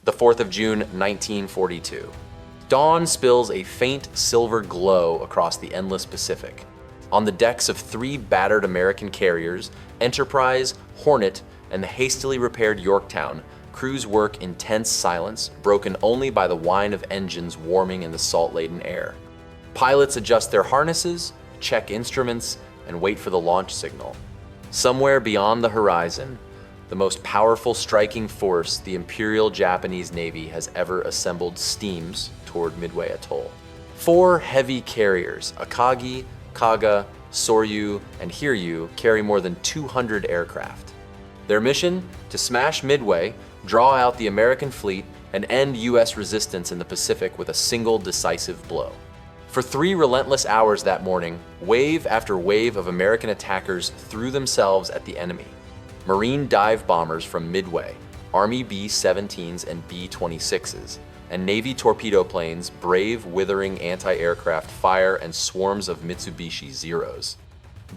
the 4th of June, 1942. Dawn spills a faint silver glow across the endless Pacific. On the decks of 3 battered American carriers, Enterprise, Hornet, and the hastily repaired Yorktown, crews work in tense silence, broken only by the whine of engines warming in the salt-laden air. Pilots adjust their harnesses, check instruments, and wait for the launch signal. Somewhere beyond the horizon, the most powerful striking force the Imperial Japanese Navy has ever assembled steams toward Midway Atoll. 4 heavy carriers, Akagi, Kaga, Soryu, and Hiryu, carry more than 200 aircraft. Their mission? To smash Midway, draw out the American fleet, and end U.S. resistance in the Pacific with a single decisive blow. For 3 relentless hours that morning, wave after wave of American attackers threw themselves at the enemy. Marine dive bombers from Midway, Army B-17s and B-26s, and Navy torpedo planes brave withering anti-aircraft fire and swarms of Mitsubishi Zeros.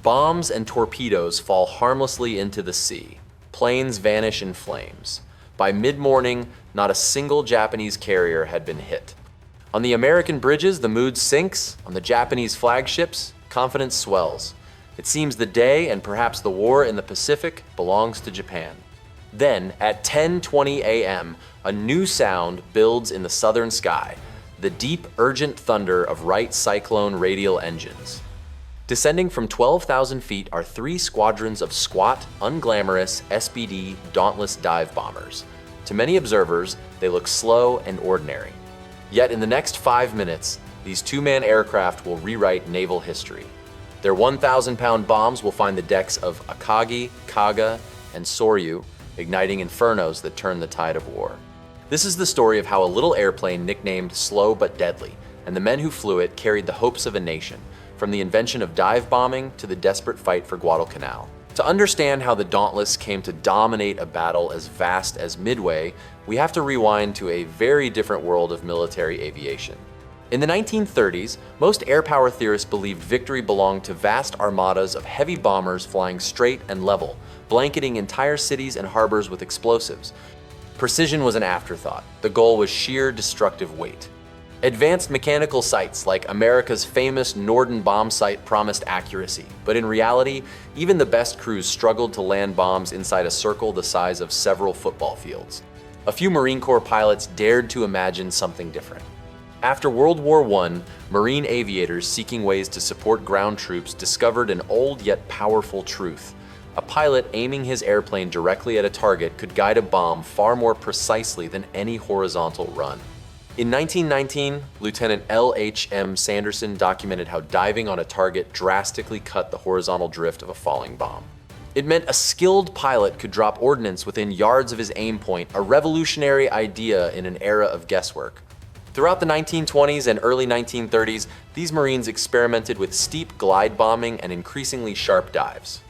Bombs and torpedoes fall harmlessly into the sea. Planes vanish in flames. By mid-morning, not a single Japanese carrier had been hit. On the American bridges, the mood sinks. On the Japanese flagships, confidence swells. It seems the day, and perhaps the war in the Pacific, belongs to Japan. Then, at 10:20 a.m., a new sound builds in the southern sky, the deep, urgent thunder of Wright Cyclone radial engines. Descending from 12,000 feet are 3 squadrons of squat, unglamorous SBD Dauntless dive bombers. To many observers, they look slow and ordinary. Yet in the next 5 minutes, these 2-man aircraft will rewrite naval history. Their 1,000-pound bombs will find the decks of Akagi, Kaga, and Soryu, igniting infernos that turn the tide of war. This is the story of how a little airplane nicknamed Slow but Deadly, and the men who flew it carried the hopes of a nation, from the invention of dive bombing to the desperate fight for Guadalcanal. To understand how the Dauntless came to dominate a battle as vast as Midway, we have to rewind to a very different world of military aviation. In the 1930s, most air power theorists believed victory belonged to vast armadas of heavy bombers flying straight and level, blanketing entire cities and harbors with explosives. Precision was an afterthought. The goal was sheer destructive weight. Advanced mechanical sights like America's famous Norden bomb sight promised accuracy, but in reality, even the best crews struggled to land bombs inside a circle the size of several football fields. A few Marine Corps pilots dared to imagine something different. After World War I, Marine aviators seeking ways to support ground troops discovered an old yet powerful truth. A pilot aiming his airplane directly at a target could guide a bomb far more precisely than any horizontal run. In 1919, Lieutenant L.H.M. Sanderson documented how diving on a target drastically cut the horizontal drift of a falling bomb. It meant a skilled pilot could drop ordnance within yards of his aim point, a revolutionary idea in an era of guesswork. Throughout the 1920s and early 1930s, these Marines experimented with steep glide bombing and increasingly sharp dives.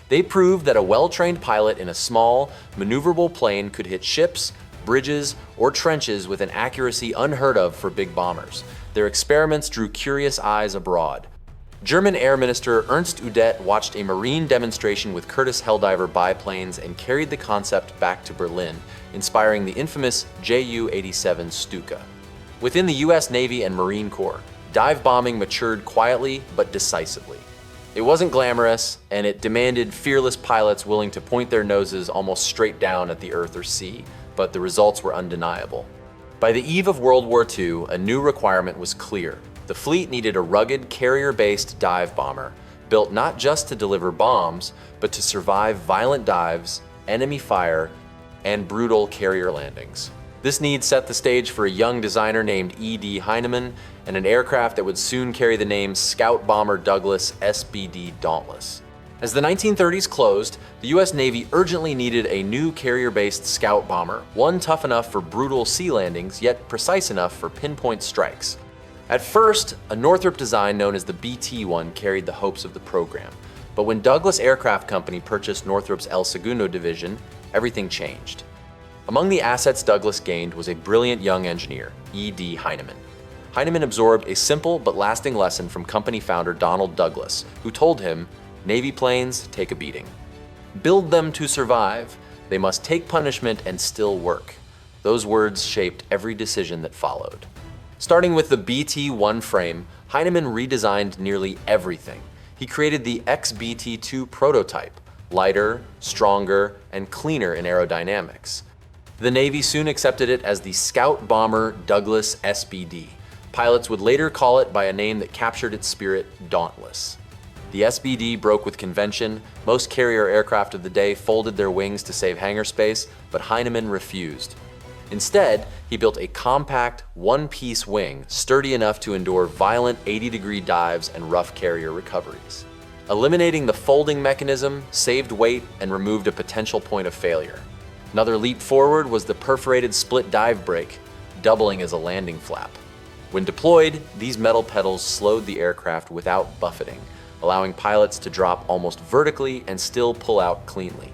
They proved that a well-trained pilot in a small, maneuverable plane could hit ships, bridges, or trenches with an accuracy unheard of for big bombers. Their experiments drew curious eyes abroad. German Air Minister Ernst Udet watched a Marine demonstration with Curtiss Helldiver biplanes and carried the concept back to Berlin, inspiring the infamous Ju-87 Stuka. Within the US Navy and Marine Corps, dive bombing matured quietly but decisively. It wasn't glamorous, and it demanded fearless pilots willing to point their noses almost straight down at the earth or sea, but the results were undeniable. By the eve of World War II, a new requirement was clear. The fleet needed a rugged, carrier-based dive bomber, built not just to deliver bombs, but to survive violent dives, enemy fire, and brutal carrier landings. This need set the stage for a young designer named Ed Heinemann and an aircraft that would soon carry the name Scout Bomber Douglas SBD Dauntless. As the 1930s closed, the US Navy urgently needed a new carrier-based scout bomber, one tough enough for brutal sea landings, yet precise enough for pinpoint strikes. At first, a Northrop design known as the BT-1 carried the hopes of the program. But when Douglas Aircraft Company purchased Northrop's El Segundo division, everything changed. Among the assets Douglas gained was a brilliant young engineer, E.D. Heinemann. Heinemann absorbed a simple but lasting lesson from company founder Donald Douglas, who told him, "Navy planes take a beating. Build them to survive. They must take punishment and still work. Those words shaped every decision that followed. Starting with the BT-1 frame, Heinemann redesigned nearly everything. He created the XBT-2 prototype, lighter, stronger, and cleaner in aerodynamics. The Navy soon accepted it as the Scout Bomber Douglas SBD. Pilots would later call it by a name that captured its spirit, Dauntless. The SBD broke with convention. Most carrier aircraft of the day folded their wings to save hangar space, but Heinemann refused. Instead, he built a compact, one-piece wing, sturdy enough to endure violent 80-degree dives and rough carrier recoveries. Eliminating the folding mechanism saved weight and removed a potential point of failure. Another leap forward was the perforated split dive brake, doubling as a landing flap. When deployed, these metal pedals slowed the aircraft without buffeting, allowing pilots to drop almost vertically and still pull out cleanly.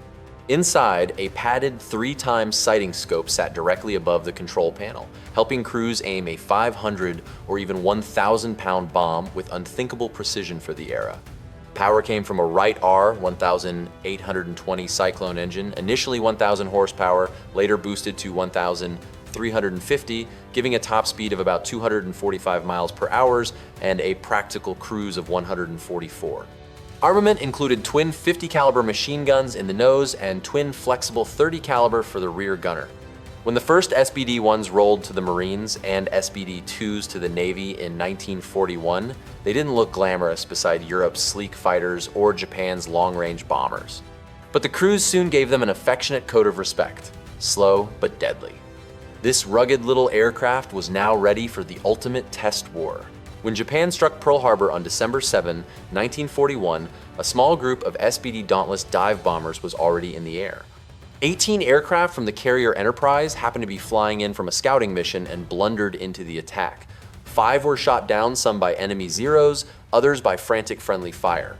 Inside, a padded 3-time sighting scope sat directly above the control panel, helping crews aim a 500 or even 1,000-pound bomb with unthinkable precision for the era. Power came from a Wright R 1,820 Cyclone engine, initially 1,000 horsepower, later boosted to 1,350, giving a top speed of about 245 miles per hour and a practical cruise of 144. Armament included twin 50 caliber machine guns in the nose and twin flexible 30 caliber for the rear gunner. When the first SBD-1s rolled to the Marines and SBD-2s to the Navy in 1941, they didn't look glamorous beside Europe's sleek fighters or Japan's long-range bombers. But the crews soon gave them an affectionate coat of respect, slow but deadly. This rugged little aircraft was now ready for the ultimate test war. When Japan struck Pearl Harbor on December 7, 1941, a small group of SBD Dauntless dive bombers was already in the air. 18 aircraft from the carrier Enterprise happened to be flying in from a scouting mission and blundered into the attack. 5 were shot down, some by enemy Zeros, others by frantic friendly fire.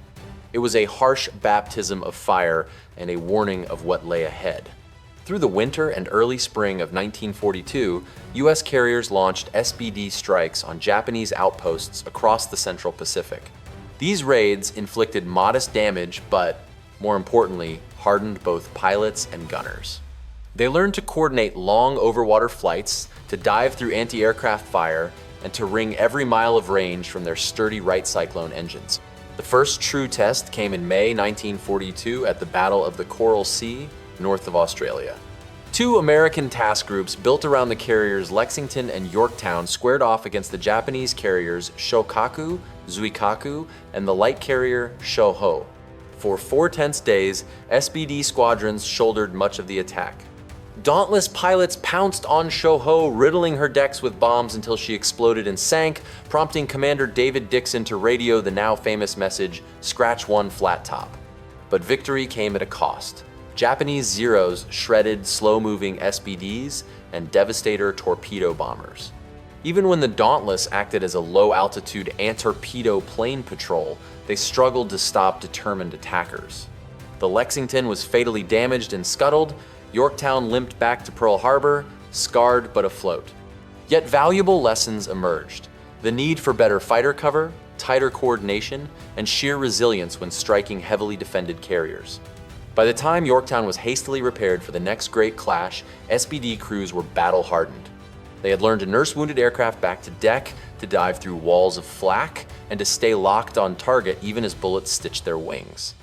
It was a harsh baptism of fire and a warning of what lay ahead. Through the winter and early spring of 1942, U.S. carriers launched SBD strikes on Japanese outposts across the Central Pacific. These raids inflicted modest damage, but, more importantly, hardened both pilots and gunners. They learned to coordinate long overwater flights, to dive through anti-aircraft fire, and to wring every mile of range from their sturdy Wright Cyclone engines. The first true test came in May 1942 at the Battle of the Coral Sea, north of Australia. 2 American task groups built around the carriers Lexington and Yorktown squared off against the Japanese carriers Shokaku, Zuikaku, and the light carrier Shoho. For 4 tense days, SBD squadrons shouldered much of the attack. Dauntless pilots pounced on Shoho, riddling her decks with bombs until she exploded and sank, prompting Commander David Dixon to radio the now famous message, "Scratch 1 flat top." But victory came at a cost. Japanese Zeros shredded slow-moving SBDs and Devastator torpedo bombers. Even when the Dauntless acted as a low-altitude anti-torpedo plane patrol, they struggled to stop determined attackers. The Lexington was fatally damaged and scuttled. Yorktown limped back to Pearl Harbor, scarred but afloat. Yet valuable lessons emerged. The need for better fighter cover, tighter coordination, and sheer resilience when striking heavily defended carriers. By the time Yorktown was hastily repaired for the next great clash, SBD crews were battle-hardened. They had learned to nurse wounded aircraft back to deck, to dive through walls of flak, and to stay locked on target even as bullets stitched their wings.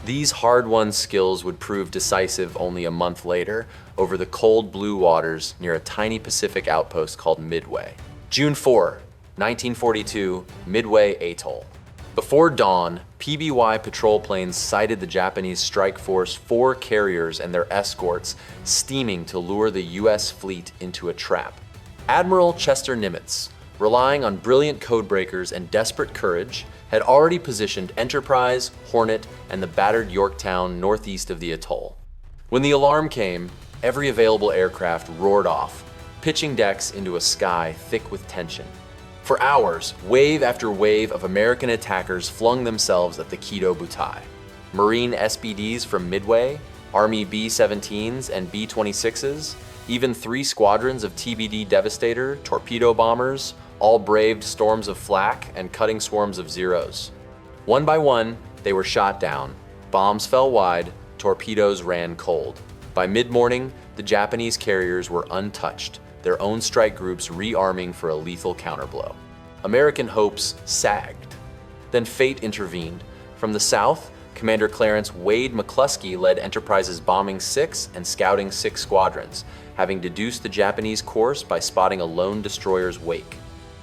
These hard-won skills would prove decisive only a month later over the cold blue waters near a tiny Pacific outpost called Midway. June 4, 1942, Midway Atoll. Before dawn, PBY patrol planes sighted the Japanese strike force 4 carriers and their escorts steaming to lure the US fleet into a trap. Admiral Chester Nimitz, relying on brilliant codebreakers and desperate courage, had already positioned Enterprise, Hornet, and the battered Yorktown northeast of the atoll. When the alarm came, every available aircraft roared off, pitching decks into a sky thick with tension. For hours, wave after wave of American attackers flung themselves at the Kido Butai. Marine SBDs from Midway, Army B-17s and B-26s, even 3 squadrons of TBD Devastator, torpedo bombers, all braved storms of flak and cutting swarms of Zeros. One by one, they were shot down. Bombs fell wide, torpedoes ran cold. By mid-morning, the Japanese carriers were untouched, their own strike groups rearming for a lethal counterblow. American hopes sagged. Then fate intervened. From the south, Commander Clarence Wade McCluskey led Enterprise's bombing 6 and scouting 6 squadrons, having deduced the Japanese course by spotting a lone destroyer's wake.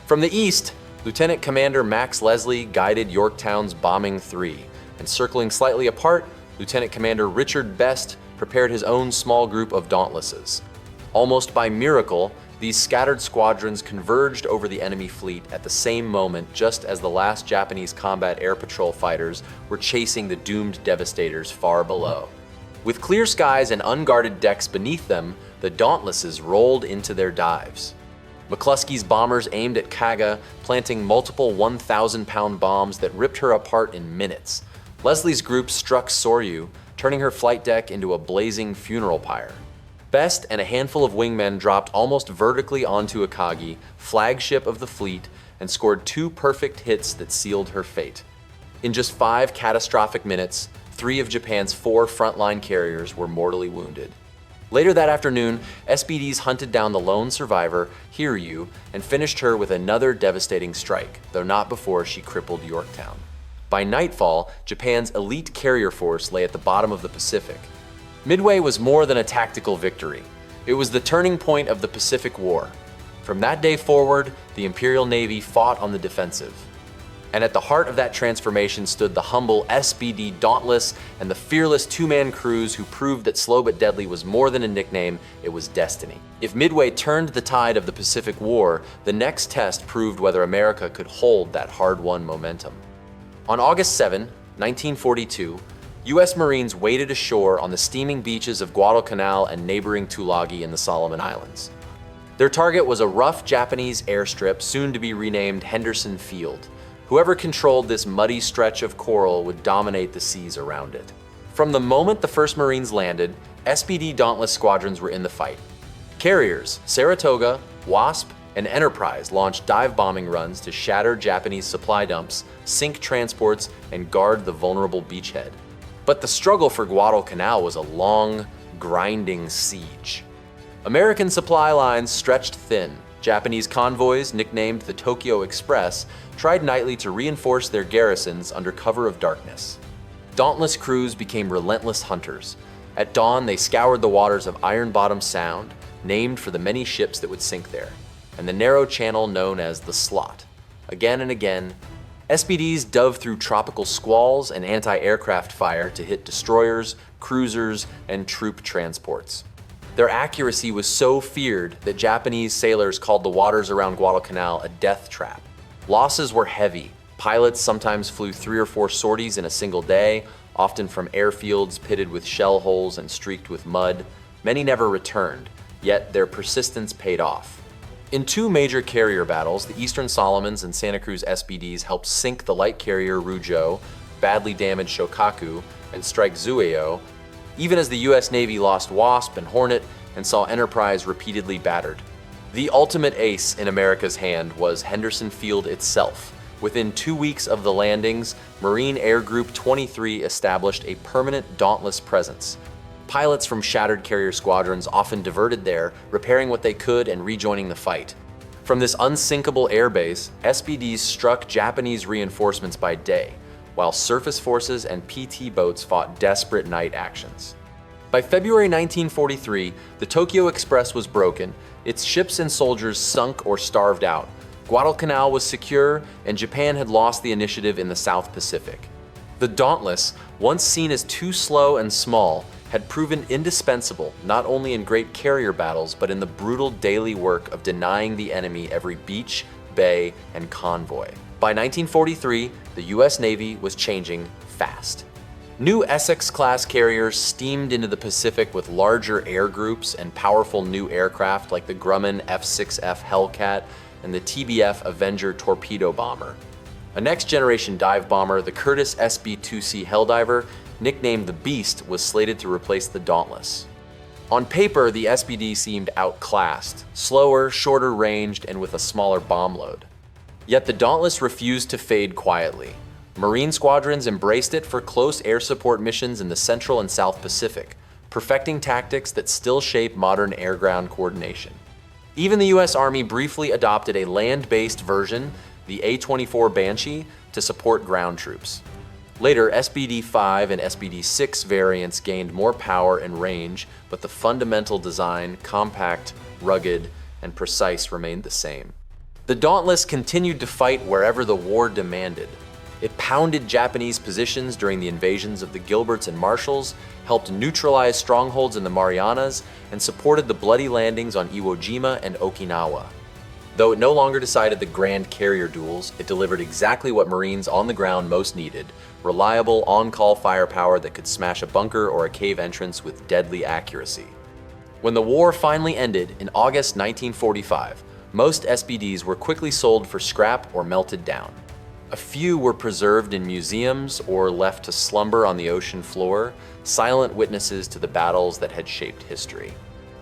From the east, Lieutenant Commander Max Leslie guided Yorktown's bombing 3, and circling slightly apart, Lieutenant Commander Richard Best prepared his own small group of Dauntlesses. Almost by miracle, these scattered squadrons converged over the enemy fleet at the same moment, just as the last Japanese combat air patrol fighters were chasing the doomed devastators far below. With clear skies and unguarded decks beneath them, the Dauntlesses rolled into their dives. McCluskey's bombers aimed at Kaga, planting multiple 1,000-pound bombs that ripped her apart in minutes. Leslie's group struck Soryu, turning her flight deck into a blazing funeral pyre. Best and a handful of wingmen dropped almost vertically onto Akagi, flagship of the fleet, and scored 2 perfect hits that sealed her fate. In just 5 catastrophic minutes, 3 of Japan's 4 frontline carriers were mortally wounded. Later that afternoon, SBDs hunted down the lone survivor, Hiryu, and finished her with another devastating strike, though not before she crippled Yorktown. By nightfall, Japan's elite carrier force lay at the bottom of the Pacific. Midway was more than a tactical victory. It was the turning point of the Pacific War. From that day forward, the Imperial Navy fought on the defensive. And at the heart of that transformation stood the humble SBD Dauntless and the fearless 2-man crews who proved that Slow But Deadly was more than a nickname, it was destiny. If Midway turned the tide of the Pacific War, the next test proved whether America could hold that hard-won momentum. On August 7, 1942, U.S. Marines waded ashore on the steaming beaches of Guadalcanal and neighboring Tulagi in the Solomon Islands. Their target was a rough Japanese airstrip soon to be renamed Henderson Field. Whoever controlled this muddy stretch of coral would dominate the seas around it. From the moment the first Marines landed, SBD Dauntless squadrons were in the fight. Carriers Saratoga, Wasp, and Enterprise launched dive bombing runs to shatter Japanese supply dumps, sink transports, and guard the vulnerable beachhead. But the struggle for Guadalcanal was a long, grinding siege. American supply lines stretched thin. Japanese convoys, nicknamed the Tokyo Express, tried nightly to reinforce their garrisons under cover of darkness. Dauntless crews became relentless hunters. At dawn, they scoured the waters of Iron Bottom Sound, named for the many ships that would sink there, and the narrow channel known as the Slot. Again and again, SBDs dove through tropical squalls and anti-aircraft fire to hit destroyers, cruisers, and troop transports. Their accuracy was so feared that Japanese sailors called the waters around Guadalcanal a death trap. Losses were heavy. Pilots sometimes flew 3 or 4 sorties in a single day, often from airfields pitted with shell holes and streaked with mud. Many never returned, yet their persistence paid off. In 2 major carrier battles, the Eastern Solomons and Santa Cruz SBDs helped sink the light carrier Rujou, badly damaged Shokaku, and strike Zueo, even as the US Navy lost Wasp and Hornet and saw Enterprise repeatedly battered. The ultimate ace in America's hand was Henderson Field itself. Within 2 weeks of the landings, Marine Air Group 23 established a permanent Dauntless presence. Pilots from shattered carrier squadrons often diverted there, repairing what they could and rejoining the fight. From this unsinkable airbase, SBDs struck Japanese reinforcements by day, while surface forces and PT boats fought desperate night actions. By February 1943, the Tokyo Express was broken, its ships and soldiers sunk or starved out. Guadalcanal was secure, and Japan had lost the initiative in the South Pacific. The Dauntless, once seen as too slow and small, had proven indispensable not only in great carrier battles, but in the brutal daily work of denying the enemy every beach, bay, and convoy. By 1943, the US Navy was changing fast. New Essex-class carriers steamed into the Pacific with larger air groups and powerful new aircraft like the Grumman F-6F Hellcat and the TBF Avenger torpedo bomber. A next-generation dive bomber, the Curtiss SB-2C Helldiver, nicknamed the Beast, was slated to replace the Dauntless. On paper, the SBD seemed outclassed, slower, shorter ranged, and with a smaller bomb load. Yet the Dauntless refused to fade quietly. Marine squadrons embraced it for close air support missions in the Central and South Pacific. perfecting tactics that still shape modern air-ground coordination. Even the US Army briefly adopted a land-based version, the A-24 Banshee, to support ground troops. Later, SBD-5 and SBD-6 variants gained more power and range, but the fundamental design, compact, rugged, and precise, remained the same. The Dauntless continued to fight wherever the war demanded. It pounded Japanese positions during the invasions of the Gilberts and Marshalls, helped neutralize strongholds in the Marianas, and supported the bloody landings on Iwo Jima and Okinawa. Though it no longer decided the grand carrier duels, it delivered exactly what Marines on the ground most needed: reliable, on-call firepower that could smash a bunker or a cave entrance with deadly accuracy. When the war finally ended in August 1945, most SBDs were quickly sold for scrap or melted down. A few were preserved in museums or left to slumber on the ocean floor, silent witnesses to the battles that had shaped history.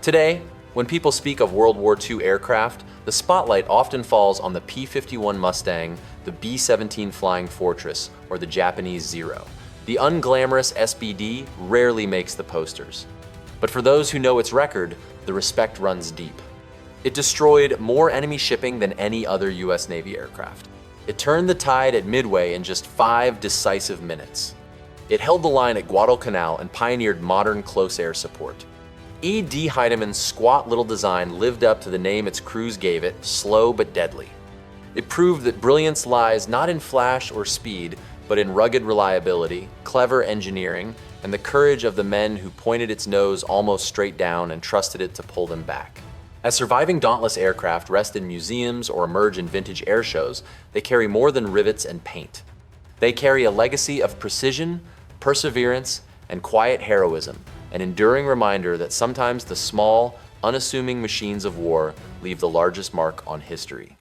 Today, when people speak of World War II aircraft, the spotlight often falls on the P-51 Mustang, the B-17 Flying Fortress, or the Japanese Zero. The unglamorous SBD rarely makes the posters. But for those who know its record, the respect runs deep. It destroyed more enemy shipping than any other US Navy aircraft. It turned the tide at Midway in just 5 decisive minutes. It held the line at Guadalcanal and pioneered modern close air support. Ed Heinemann's squat little design lived up to the name its crews gave it: slow but deadly. It proved that brilliance lies not in flash or speed, but in rugged reliability, clever engineering, and the courage of the men who pointed its nose almost straight down and trusted it to pull them back. As surviving Dauntless aircraft rest in museums or emerge in vintage air shows, they carry more than rivets and paint. They carry a legacy of precision, perseverance, and quiet heroism, an enduring reminder that sometimes the small, unassuming machines of war leave the largest mark on history.